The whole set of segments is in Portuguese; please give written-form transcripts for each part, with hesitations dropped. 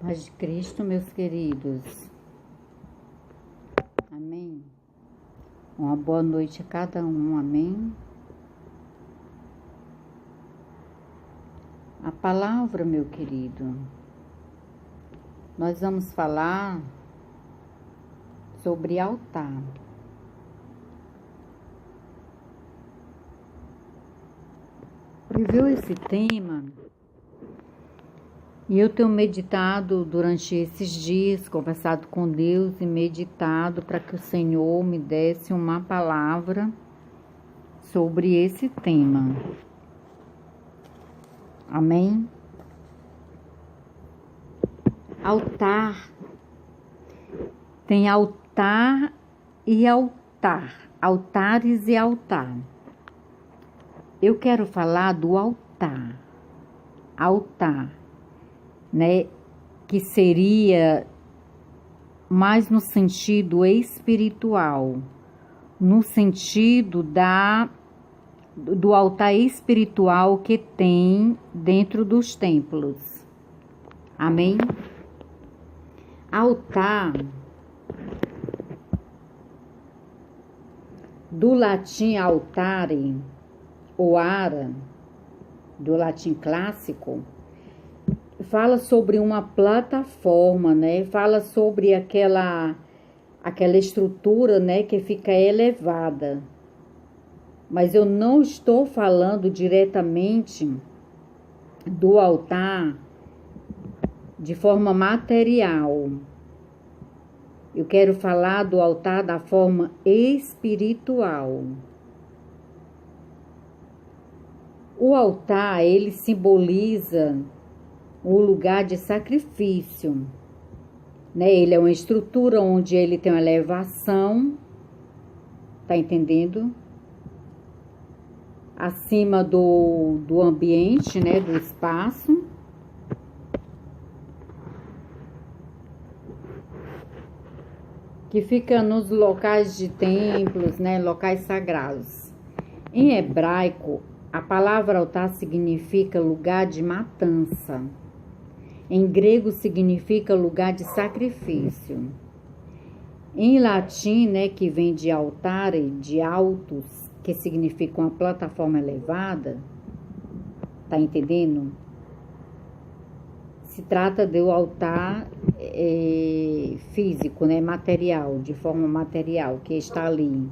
Paz de Cristo, meus queridos. Amém. Uma boa noite a cada um. Amém. A palavra, meu querido, nós vamos falar sobre altar. Previu esse tema e eu tenho meditado durante esses dias, conversado com Deus e meditado para que o Senhor me desse uma palavra sobre esse tema. Amém? Altar. Tem altar e altar. Altares e altar. Eu quero falar do altar. Altar, né? Que seria mais no sentido espiritual, no sentido do altar espiritual que tem dentro dos templos. Amém? Altar, do latim altare, ou ara, do latim clássico, fala sobre uma plataforma, né? Fala sobre aquela estrutura, né, que fica elevada. Mas eu não estou falando diretamente do altar de forma material. Eu quero falar do altar da forma espiritual. O altar, ele simboliza o lugar de sacrifício, né? Ele é uma estrutura onde ele tem uma elevação, tá entendendo? Acima do ambiente, né? Do espaço. Que fica nos locais de templos, né? Locais sagrados. Em hebraico, a palavra altar significa lugar de matança. Em grego significa lugar de sacrifício. Em latim, né, que vem de altare, de altos, que significa uma plataforma elevada, tá entendendo? Se trata do altar físico, né, material, de forma material, que está ali,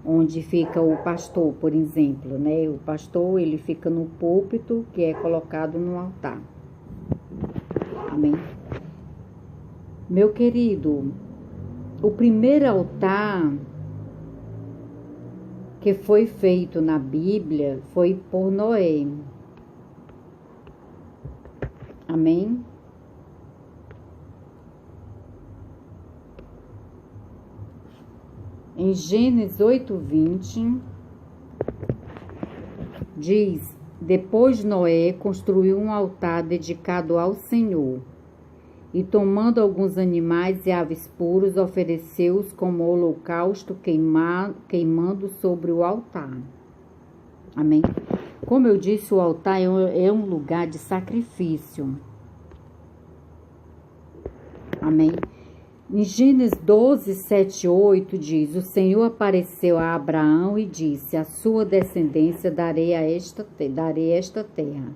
onde fica o pastor, por exemplo, né? O pastor, ele fica no púlpito, que é colocado no altar. Amém? Meu querido, o primeiro altar que foi feito na Bíblia foi por Noé. Amém? Em Gênesis 8:20, diz: depois Noé construiu um altar dedicado ao Senhor, e tomando alguns animais e aves puros, ofereceu-os como holocausto queimando sobre o altar. Amém? Como eu disse, o altar é um lugar de sacrifício. Amém? Em Gênesis 12, 7, 8 diz: o Senhor apareceu a Abraão e disse: a sua descendência darei esta terra.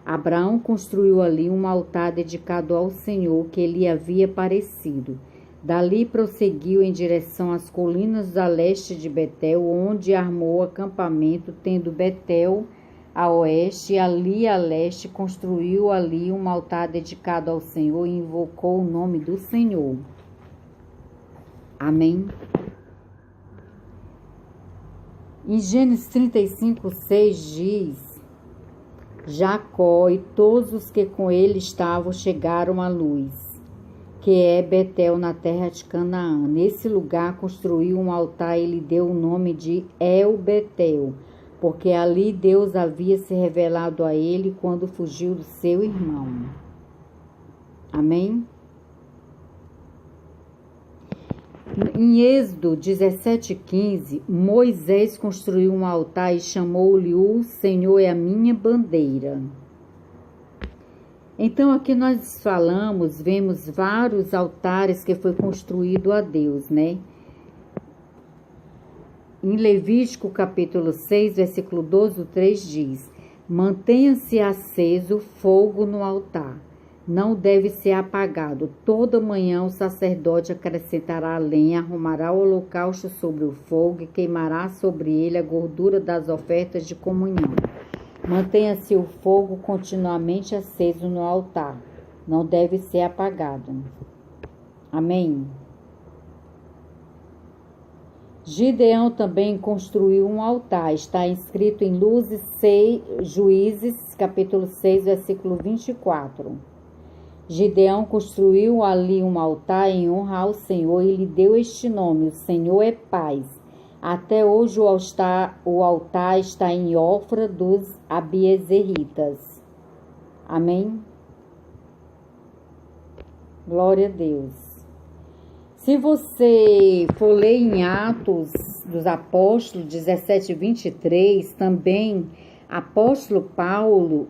Abraão construiu ali um altar dedicado ao Senhor que lhe havia aparecido. Dali prosseguiu em direção às colinas a leste de Betel, onde armou acampamento, tendo Betel a oeste, e ali a leste construiu ali um altar dedicado ao Senhor e invocou o nome do Senhor. Amém? Em Gênesis 35, 6 diz: Jacó e todos os que com ele estavam chegaram à luz, que é Betel, na terra de Canaã. Nesse lugar construiu um altar e lhe deu o nome de El Betel, porque ali Deus havia se revelado a ele quando fugiu do seu irmão. Amém? Em Êxodo 17:15, Moisés construiu um altar e chamou-lhe: o Senhor é a minha bandeira. Então, aqui nós vemos vários altares que foi construído a Deus, né? Em Levítico, capítulo 6, versículo 12, o 3 diz: mantenha-se aceso fogo no altar, não deve ser apagado. Toda manhã o sacerdote acrescentará a lenha, arrumará o holocausto sobre o fogo e queimará sobre ele a gordura das ofertas de comunhão. Mantenha-se o fogo continuamente aceso no altar, não deve ser apagado. Amém? Gideão também construiu um altar, está escrito em Juízes, capítulo 6, versículo 24. Gideão construiu ali um altar em honra ao Senhor e lhe deu este nome: o Senhor é paz. Até hoje o altar está em Ofra dos Abiezeritas. Amém? Glória a Deus. Se você for ler em Atos dos Apóstolos 17, 23, também apóstolo Paulo,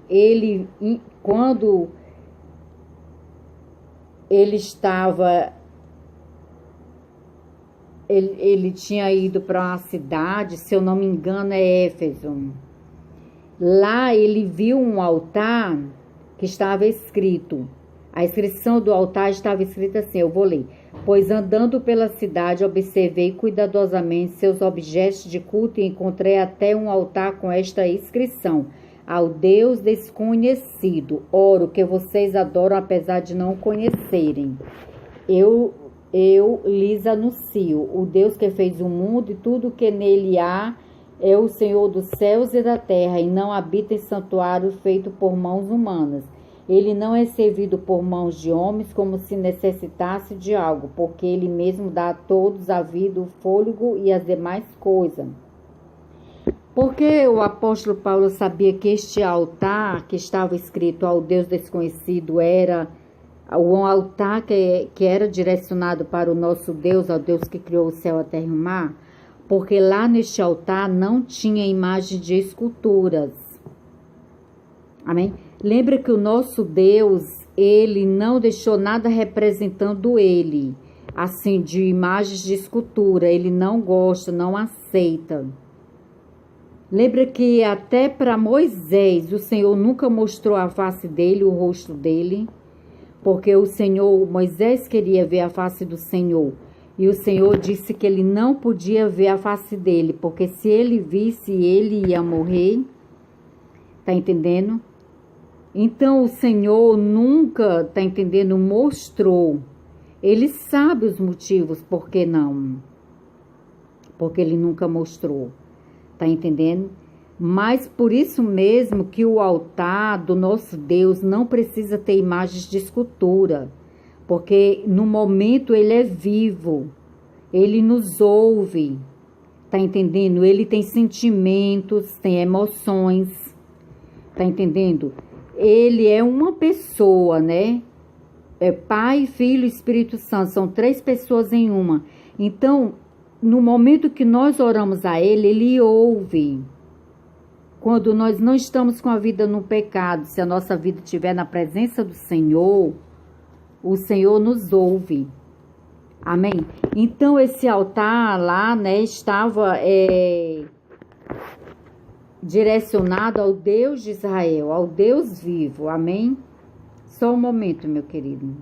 quando ele estava... Ele tinha ido para uma cidade, se eu não me engano é Éfeso. Lá ele viu um altar que estava escrito. A inscrição do altar estava escrita assim, eu vou ler. Pois andando pela cidade, observei cuidadosamente seus objetos de culto e encontrei até um altar com esta inscrição: ao Deus desconhecido, oro que vocês adoram apesar de não conhecerem. Eu lhes anuncio, o Deus que fez o mundo e tudo que nele há é o Senhor dos céus e da terra, e não habita em santuário feito por mãos humanas. Ele não é servido por mãos de homens como se necessitasse de algo, porque ele mesmo dá a todos a vida, o fôlego e as demais coisas. Porque o apóstolo Paulo sabia que este altar que estava escrito ao Deus desconhecido era o altar que era direcionado para o nosso Deus, ao Deus que criou o céu, a terra e o mar, porque lá neste altar não tinha imagem de esculturas. Amém? Lembra que o nosso Deus, ele não deixou nada representando ele, assim, de imagens de escultura. Ele não gosta, não aceita. Lembra que até para Moisés, o Senhor nunca mostrou a face dele, o rosto dele, porque Moisés queria ver a face do Senhor. E o Senhor disse que ele não podia ver a face dele, porque se ele visse, ele ia morrer. Tá entendendo? Então o Senhor nunca, tá entendendo, mostrou. Ele sabe os motivos, por que não? Porque ele nunca mostrou. Tá entendendo? Mas por isso mesmo que o altar do nosso Deus não precisa ter imagens de escultura, porque no momento ele é vivo, ele nos ouve, tá entendendo? Ele tem sentimentos, tem emoções, tá entendendo? Ele é uma pessoa, né? É Pai, Filho e Espírito Santo, são 3 pessoas em uma. Então, no momento que nós oramos a ele ouve. Quando nós não estamos com a vida no pecado, se a nossa vida estiver na presença do Senhor, o Senhor nos ouve. Amém? Então, esse altar lá, né, estava direcionado ao Deus de Israel, ao Deus vivo. Amém? Só um momento, meu querido.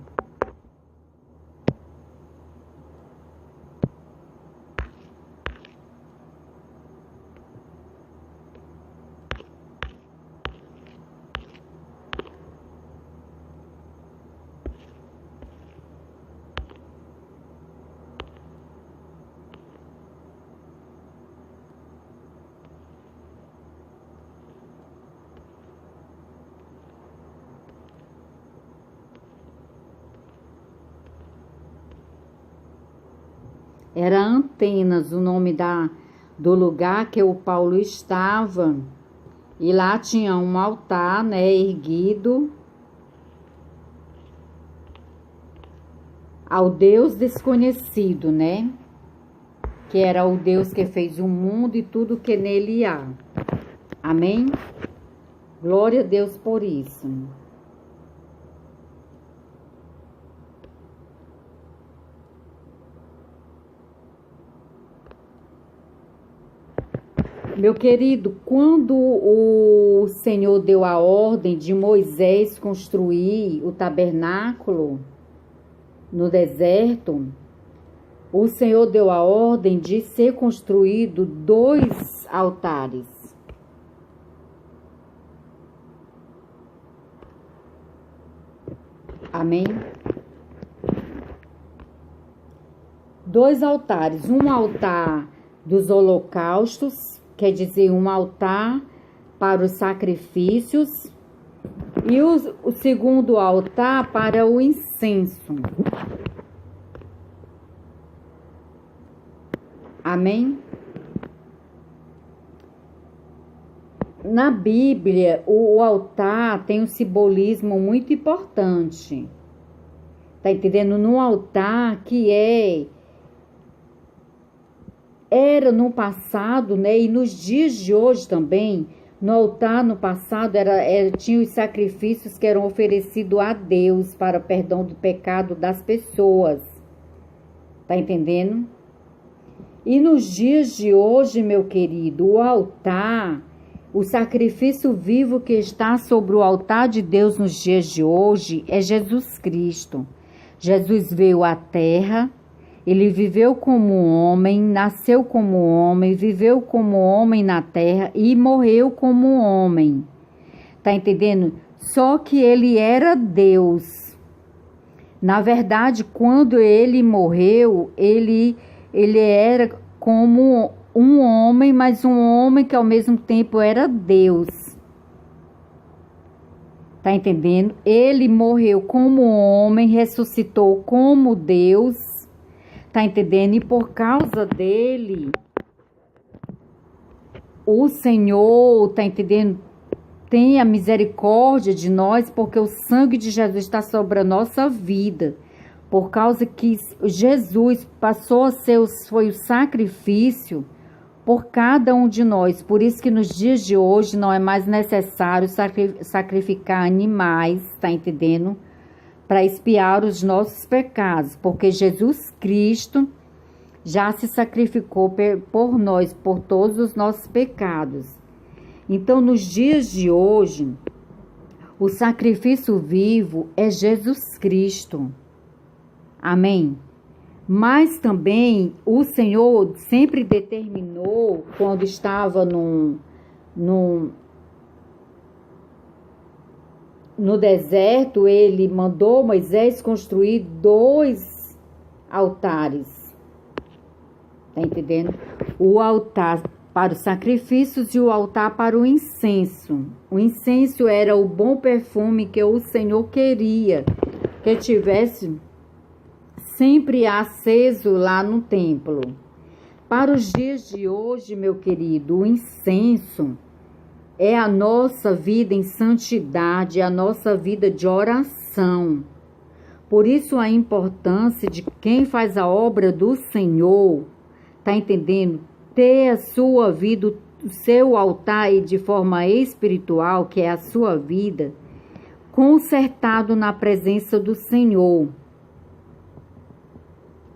Era Antenas, o nome do lugar que o Paulo estava. E lá tinha um altar, né, erguido ao Deus desconhecido, né? Que era o Deus que fez o mundo e tudo que nele há. Amém? Glória a Deus por isso. Meu querido, quando o Senhor deu a ordem de Moisés construir o tabernáculo no deserto, o Senhor deu a ordem de ser construído 2 altares. Amém? 2 altares, um altar dos holocaustos, quer dizer, um altar para os sacrifícios, e o segundo altar para o incenso. Amém? Na Bíblia, o altar tem um simbolismo muito importante. Tá entendendo? No altar que era no passado, né? E nos dias de hoje também, no altar no passado tinha os sacrifícios que eram oferecidos a Deus para o perdão do pecado das pessoas. Tá entendendo? E nos dias de hoje, meu querido, o altar, o sacrifício vivo que está sobre o altar de Deus nos dias de hoje é Jesus Cristo. Jesus veio à terra, ele viveu como homem, nasceu como homem, viveu como homem na terra e morreu como homem. Tá entendendo? Só que ele era Deus. Na verdade, quando ele morreu, ele era como um homem, mas um homem que ao mesmo tempo era Deus. Tá entendendo? Ele morreu como homem, ressuscitou como Deus. Tá entendendo? E por causa dele, o Senhor, tá entendendo? Tem a misericórdia de nós, porque o sangue de Jesus está sobre a nossa vida. Por causa que Jesus passou a ser, foi o sacrifício por cada um de nós. Por isso que nos dias de hoje não é mais necessário sacrificar animais, tá entendendo? Para expiar os nossos pecados. Porque Jesus Cristo já se sacrificou por nós, por todos os nossos pecados. Então, nos dias de hoje, o sacrifício vivo é Jesus Cristo. Amém? Mas também o Senhor sempre determinou, quando estava no deserto, ele mandou Moisés construir 2 altares. Tá entendendo? O altar para os sacrifícios e o altar para o incenso. O incenso era o bom perfume que o Senhor queria que tivesse sempre aceso lá no templo. Para os dias de hoje, meu querido, o incenso é a nossa vida em santidade, a nossa vida de oração. Por isso a importância de quem faz a obra do Senhor, tá entendendo? Ter a sua vida, o seu altar e de forma espiritual, que é a sua vida, consertado na presença do Senhor.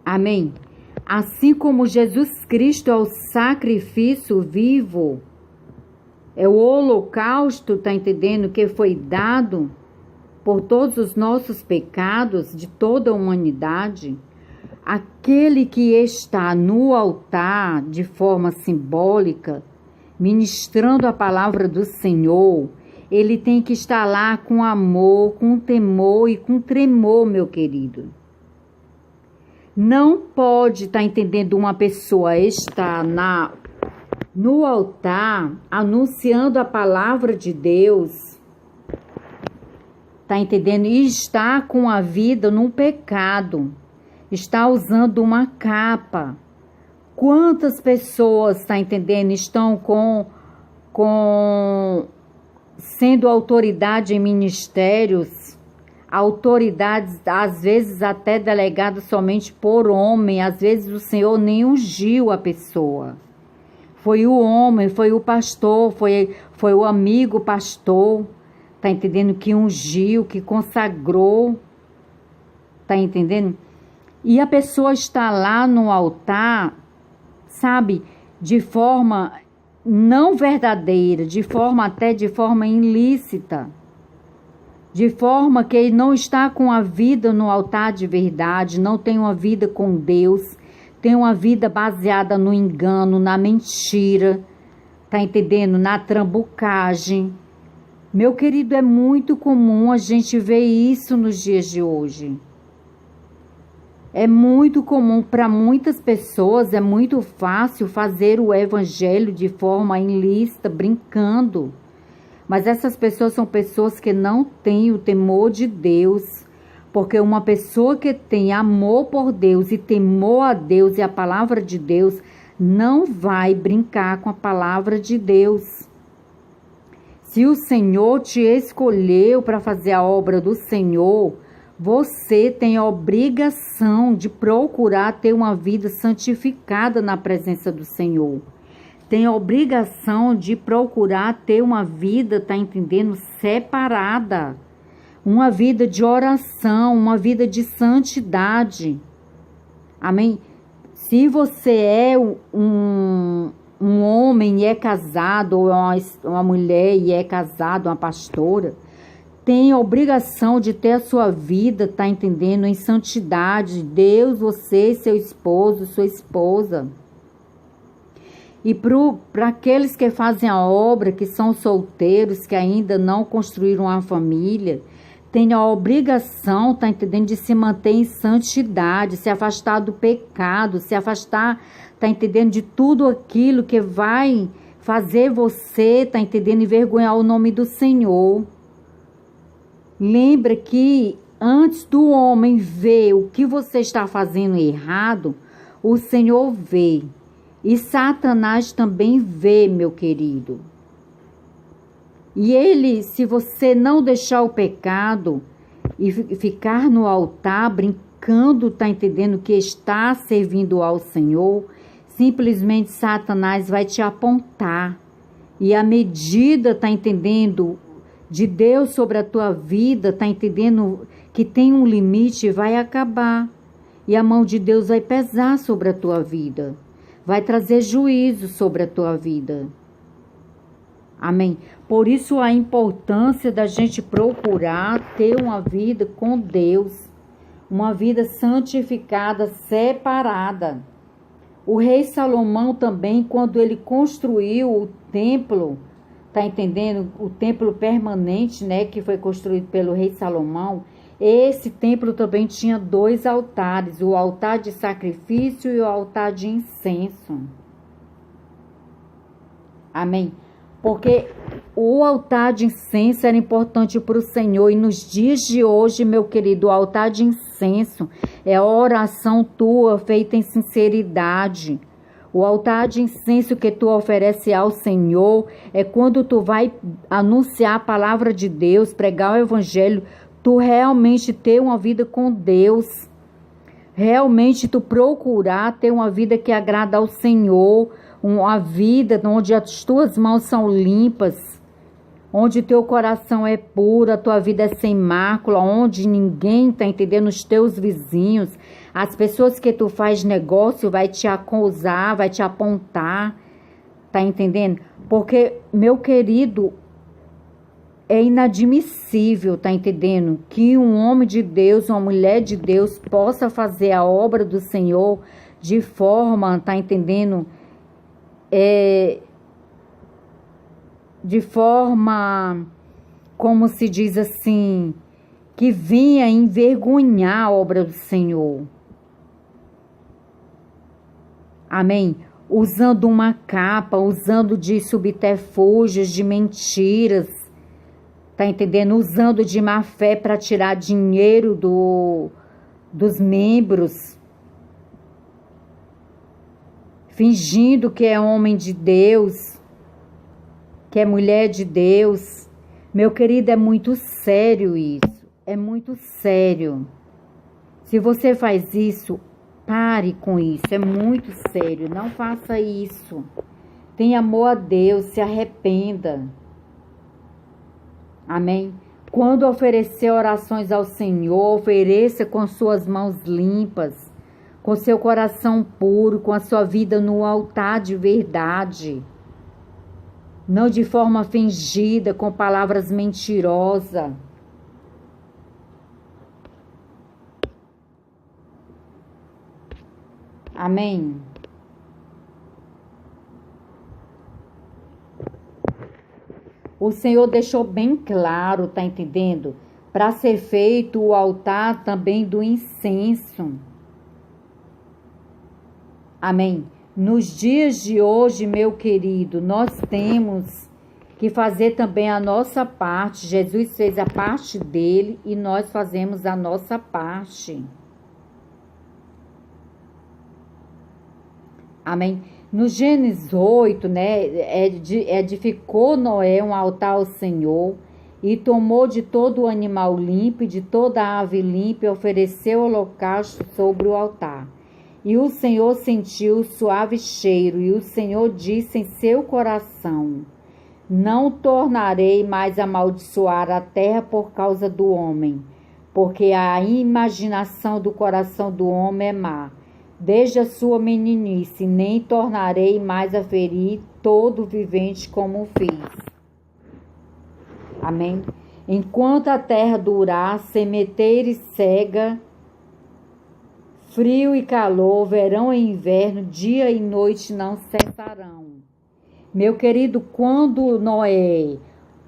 Amém? Assim como Jesus Cristo é o sacrifício vivo, é o holocausto, tá entendendo? Que foi dado por todos os nossos pecados de toda a humanidade. Aquele que está no altar de forma simbólica, ministrando a palavra do Senhor, ele tem que estar lá com amor, com temor e com tremor, meu querido. Não pode, tá entendendo, uma pessoa estar no altar anunciando a palavra de Deus, tá entendendo? E está com a vida num pecado, está usando uma capa. Quantas pessoas, tá entendendo, estão sendo autoridade em ministérios, autoridades, às vezes até delegadas somente por homem, às vezes o Senhor nem ungiu a pessoa. Foi o homem, foi o pastor, foi o amigo pastor, tá entendendo? Que ungiu, que consagrou, tá entendendo? E a pessoa está lá no altar, sabe, de forma não verdadeira, de forma ilícita, de forma que ele não está com a vida no altar de verdade, não tem uma vida com Deus, tem uma vida baseada no engano, na mentira, tá entendendo? Na trambucagem. Meu querido, é muito comum a gente ver isso nos dias de hoje. É muito comum para muitas pessoas, é muito fácil fazer o evangelho de forma ilícita, brincando. Mas essas pessoas são pessoas que não têm o temor de Deus. Porque uma pessoa que tem amor por Deus e temor a Deus e a palavra de Deus, não vai brincar com a palavra de Deus. Se o Senhor te escolheu para fazer a obra do Senhor, você tem a obrigação de procurar ter uma vida santificada na presença do Senhor. Tem a obrigação de procurar ter uma vida, tá entendendo, separada. Uma vida de oração, uma vida de santidade. Amém? Se você é um homem e é casado, ou uma mulher e é casado, uma pastora, tem a obrigação de ter a sua vida, tá entendendo, em santidade. Deus, você, seu esposo, sua esposa. E para aqueles que fazem a obra, que são solteiros, que ainda não construíram uma família, tem a obrigação, tá entendendo, de se manter em santidade, se afastar do pecado, se afastar, tá entendendo, de tudo aquilo que vai fazer você, tá entendendo, envergonhar o nome do Senhor. Lembra que antes do homem ver o que você está fazendo errado, o Senhor vê. E Satanás também vê, meu querido. E ele, se você não deixar o pecado e ficar no altar brincando, tá entendendo, que está servindo ao Senhor, simplesmente Satanás vai te apontar. E a medida, tá entendendo, de Deus sobre a tua vida, tá entendendo, que tem um limite, vai acabar. E a mão de Deus vai pesar sobre a tua vida. Vai trazer juízo sobre a tua vida. Amém? Por isso a importância da gente procurar ter uma vida com Deus. Uma vida santificada, separada. O rei Salomão também, quando ele construiu o templo, tá entendendo? O templo permanente, né, que foi construído pelo rei Salomão. Esse templo também tinha 2 altares, o altar de sacrifício e o altar de incenso. Amém? Porque o altar de incenso era importante para o Senhor. E nos dias de hoje, meu querido, o altar de incenso é a oração tua feita em sinceridade. O altar de incenso que tu oferece ao Senhor é quando tu vai anunciar a palavra de Deus, pregar o evangelho, tu realmente ter uma vida com Deus. Realmente tu procurar ter uma vida que agrada ao Senhor, uma vida onde as tuas mãos são limpas, onde teu coração é puro, a tua vida é sem mácula, onde ninguém tá entendendo, os teus vizinhos, as pessoas que tu faz negócio vai te acusar, vai te apontar, tá entendendo? Porque, meu querido, é inadmissível, tá entendendo? Que um homem de Deus, uma mulher de Deus possa fazer a obra do Senhor de forma, tá entendendo? De forma, como se diz assim, que vinha envergonhar a obra do Senhor. Amém? Usando uma capa, usando de subterfúgios, de mentiras, tá entendendo? Usando de má fé para tirar dinheiro dos membros. Fingindo que é homem de Deus, que é mulher de Deus. Meu querido, é muito sério isso. É muito sério. Se você faz isso, pare com isso. É muito sério. Não faça isso. Tenha amor a Deus. Se arrependa. Amém? Quando oferecer orações ao Senhor, ofereça com suas mãos limpas, com seu coração puro, com a sua vida no altar de verdade. não de forma fingida, com palavras mentirosas. Amém? O Senhor deixou bem claro, tá entendendo? Para ser feito o altar também do incenso. Amém? Nos dias de hoje, meu querido, nós temos que fazer também a nossa parte. Jesus fez a parte dele e nós fazemos a nossa parte. Amém? No Gênesis 8, né, edificou Noé um altar ao Senhor e tomou de todo o animal limpo e de toda a ave limpa e ofereceu holocausto sobre o altar. E o Senhor sentiu o suave cheiro, e o Senhor disse em seu coração: não tornarei mais a amaldiçoar a terra por causa do homem, porque a imaginação do coração do homem é má. Desde a sua meninice, nem tornarei mais a ferir todo vivente como fiz. Amém? Enquanto a terra durar, sementeira e cega, frio e calor, verão e inverno, dia e noite não cessarão. Meu querido, quando Noé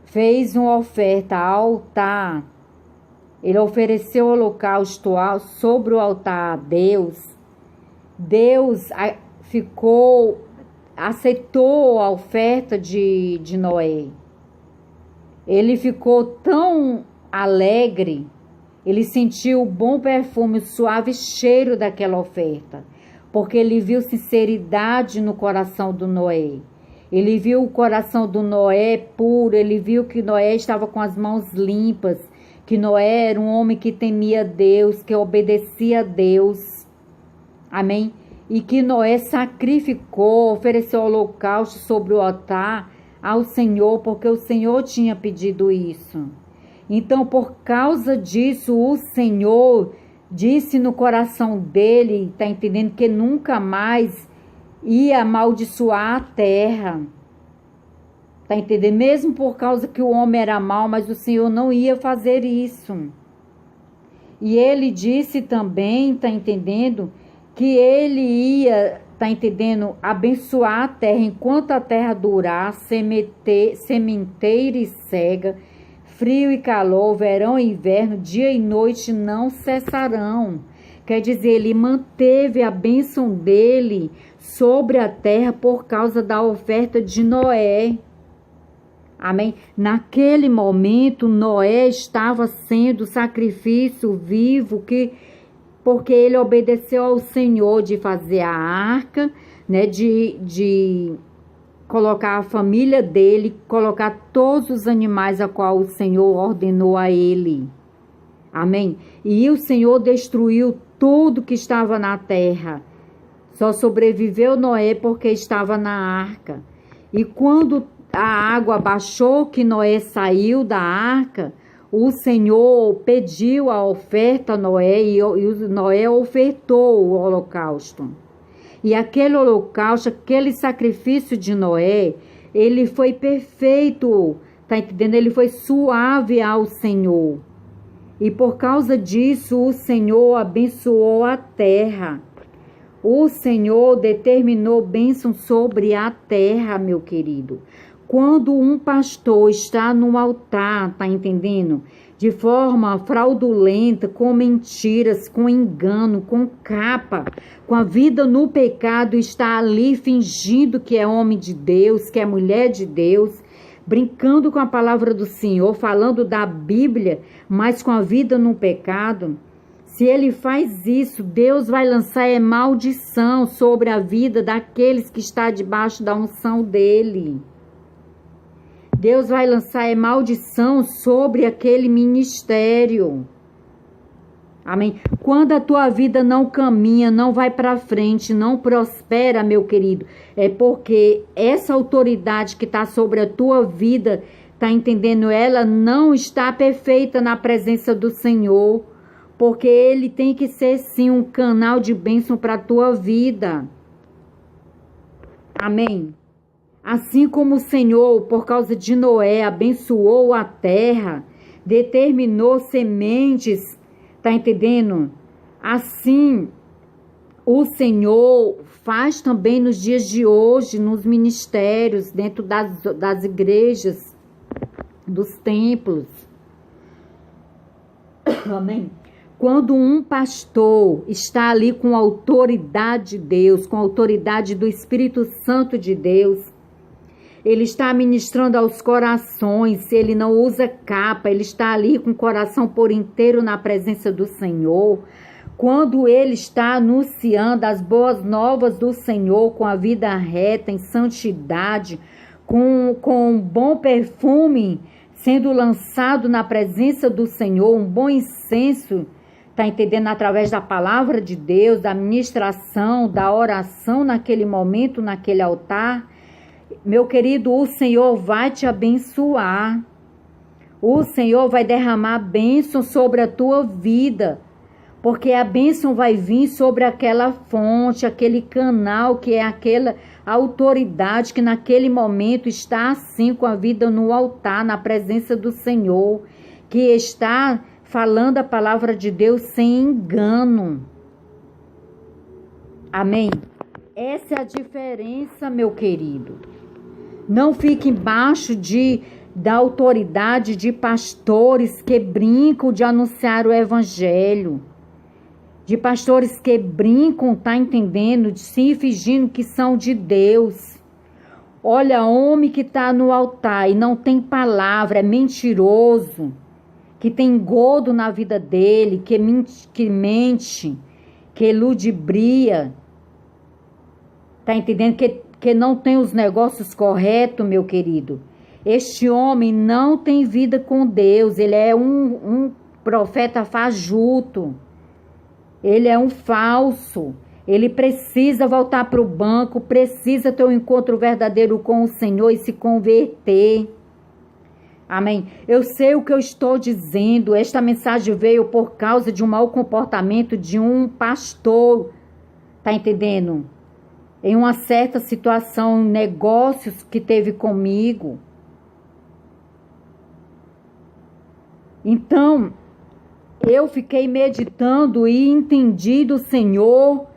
fez uma oferta ao altar, ele ofereceu holocausto sobre o altar a Deus, Deus aceitou a oferta de Noé. Ele ficou tão alegre, ele sentiu o bom perfume, o suave cheiro daquela oferta, porque ele viu sinceridade no coração do Noé. Ele viu o coração do Noé puro, ele viu que Noé estava com as mãos limpas, que Noé era um homem que temia Deus, que obedecia a Deus. Amém? E que Noé sacrificou, ofereceu holocausto sobre o altar ao Senhor, porque o Senhor tinha pedido isso. Então, por causa disso, o Senhor disse no coração dele, está entendendo, que nunca mais ia amaldiçoar a terra. Está entendendo? Mesmo por causa que o homem era mau, mas o Senhor não ia fazer isso. E ele disse também, está entendendo, que ele ia, está entendendo, abençoar a terra enquanto a terra durar, sementeira e cega, frio e calor, verão e inverno, dia e noite não cessarão. Quer dizer, ele manteve a bênção dele sobre a terra por causa da oferta de Noé. Amém? Naquele momento, Noé estava sendo sacrifício vivo, porque ele obedeceu ao Senhor de fazer a arca, né, de colocar a família dele, colocar todos os animais a qual o Senhor ordenou a ele. Amém? E o Senhor destruiu tudo que estava na terra. Só sobreviveu Noé porque estava na arca. E quando a água baixou, que Noé saiu da arca, o Senhor pediu a oferta a Noé e Noé ofertou o holocausto. E aquele holocausto, aquele sacrifício de Noé, ele foi perfeito, tá entendendo? Ele foi suave ao Senhor. E por causa disso, o Senhor abençoou a terra. O Senhor determinou bênção sobre a terra, meu querido. Quando um pastor está no altar, tá entendendo? De forma fraudulenta, com mentiras, com engano, com capa, com a vida no pecado, está ali fingindo que é homem de Deus, que é mulher de Deus, brincando com a palavra do Senhor, falando da Bíblia, mas com a vida no pecado. Se ele faz isso, Deus vai lançar maldição sobre a vida daqueles que estão debaixo da unção dele. Deus vai lançar maldição sobre aquele ministério. Amém? Quando a tua vida não caminha, não vai para frente, não prospera, meu querido, é porque essa autoridade que está sobre a tua vida, tá entendendo? Ela não está perfeita na presença do Senhor, porque ele tem que ser sim um canal de bênção para a tua vida. Amém? Assim como o Senhor, por causa de Noé, abençoou a terra, determinou sementes, tá entendendo? Assim, o Senhor faz também nos dias de hoje, nos ministérios, dentro das igrejas, dos templos. Amém? Quando um pastor está ali com a autoridade de Deus, com a autoridade do Espírito Santo de Deus, ele está ministrando aos corações, ele não usa capa, ele está ali com o coração por inteiro na presença do Senhor. Quando ele está anunciando as boas novas do Senhor com a vida reta, em santidade, com um bom perfume sendo lançado na presença do Senhor, um bom incenso, tá entendendo? Através da palavra de Deus, da ministração, da oração naquele momento, naquele altar. Meu querido, o Senhor vai te abençoar. O Senhor vai derramar bênção sobre a tua vida. Porque a bênção vai vir sobre aquela fonte, aquele canal, que é aquela autoridade que naquele momento está assim com a vida no altar, na presença do Senhor, que está falando a palavra de Deus sem engano. Amém? Essa é a diferença, meu querido. Não fique embaixo da autoridade de pastores que brincam de anunciar o evangelho. De pastores que brincam, tá entendendo? De se fingindo que são de Deus. Olha, homem que está no altar e não tem palavra, é mentiroso, que tem engodo na vida dele, que mente, que ludibria, tá entendendo? Que não tem os negócios corretos, meu querido. Este homem não tem vida com Deus, ele é um profeta fajuto. Ele é um falso, ele precisa voltar para o banco, precisa ter um encontro verdadeiro com o Senhor e se converter. Amém? Eu sei o que eu estou dizendo, esta mensagem veio por causa de um mau comportamento de um pastor, tá entendendo? Em uma certa situação, negócios que teve comigo. Então, eu fiquei meditando e entendi do Senhor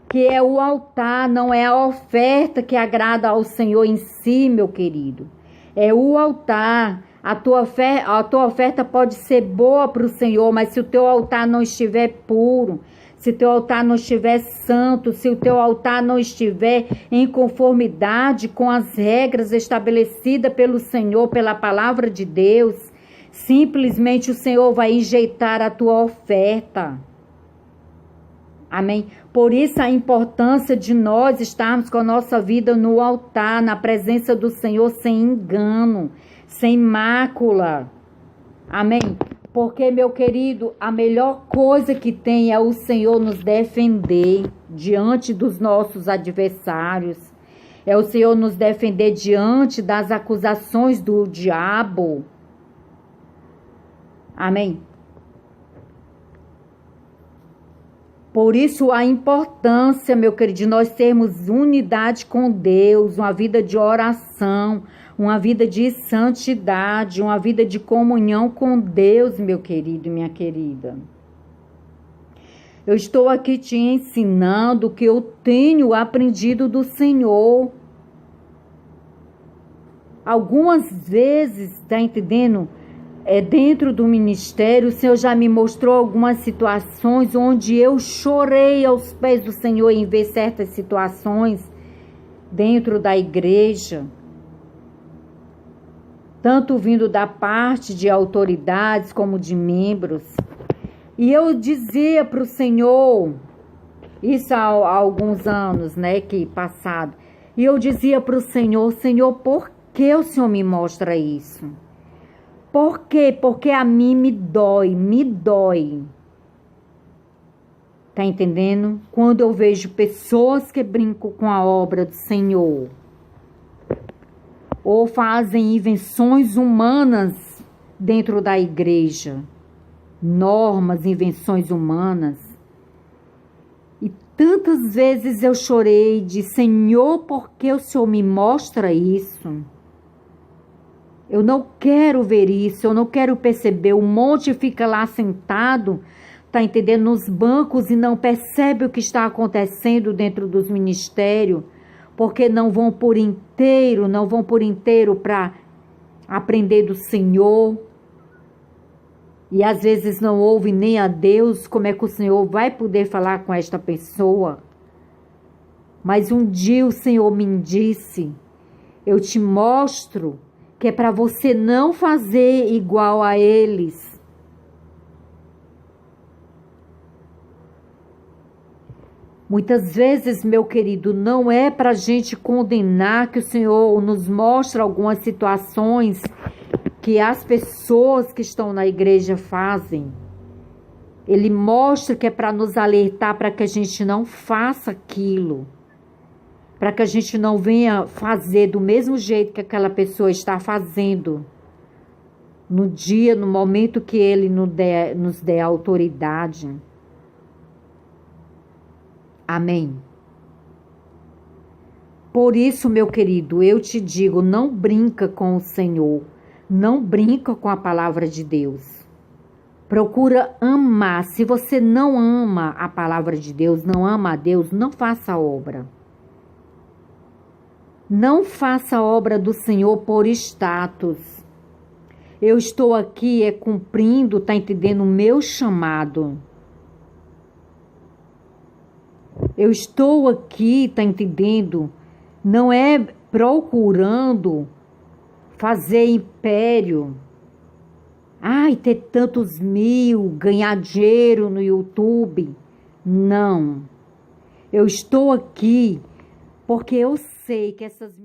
que é o altar, não é a oferta que agrada ao Senhor em si, meu querido. É o altar. A tua oferta pode ser boa para o Senhor, mas se o teu altar não estiver puro, se o teu altar não estiver santo, se o teu altar não estiver em conformidade com as regras estabelecidas pelo Senhor, pela palavra de Deus, simplesmente o Senhor vai enjeitar a tua oferta. Amém? Por isso a importância de nós estarmos com a nossa vida no altar, na presença do Senhor, sem engano, sem mácula. Amém? Porque, meu querido, a melhor coisa que tem é o Senhor nos defender diante dos nossos adversários. É o Senhor nos defender diante das acusações do diabo. Amém? Por isso a importância, meu querido, de nós termos unidade com Deus, uma vida de oração, uma vida de santidade, uma vida de comunhão com Deus, meu querido e minha querida. Eu estou aqui te ensinando o que eu tenho aprendido do Senhor. Algumas vezes, tá entendendo? Dentro do ministério, o Senhor já me mostrou algumas situações onde eu chorei aos pés do Senhor em ver certas situações dentro da igreja, tanto vindo da parte de autoridades como de membros. E eu dizia para o Senhor, isso há alguns anos, né, que passado, e eu dizia para o Senhor, Senhor, por que o Senhor me mostra isso? Por quê? Porque a mim me dói. Tá entendendo? Quando eu vejo pessoas que brincam com a obra do Senhor, ou fazem invenções humanas dentro da igreja, normas, invenções humanas, e Tantas vezes eu chorei de Senhor, por que o Senhor me mostra isso? Eu não quero ver isso, eu não quero perceber. O monte fica lá sentado, tá entendendo, nos bancos e não percebe o que está acontecendo dentro dos ministérios, porque não vão por inteiro para aprender do Senhor. E às vezes não ouve nem a Deus. Como é que o Senhor vai poder falar com esta pessoa? Mas um dia o Senhor me disse, eu te mostro que é para você não fazer igual a eles. Muitas vezes, meu querido, não é para a gente condenar que o Senhor nos mostra algumas situações que as pessoas que estão na igreja fazem. Ele mostra que é para nos alertar para que a gente não faça aquilo. Para que a gente não venha fazer do mesmo jeito que aquela pessoa está fazendo. No dia, no momento que Ele nos der autoridade. Amém. Por isso, meu querido, eu te digo, não brinca com o Senhor. Não brinca com a palavra de Deus. Procura amar. Se você não ama a palavra de Deus, não ama a Deus, não faça a obra. Não faça a obra do Senhor por status. Eu estou aqui cumprindo, tá entendendo, o meu chamado. Eu estou aqui, tá entendendo? Não é procurando fazer império. Ai, ter tantos mil, ganhar dinheiro no YouTube. Não. Eu estou aqui porque eu sei que essas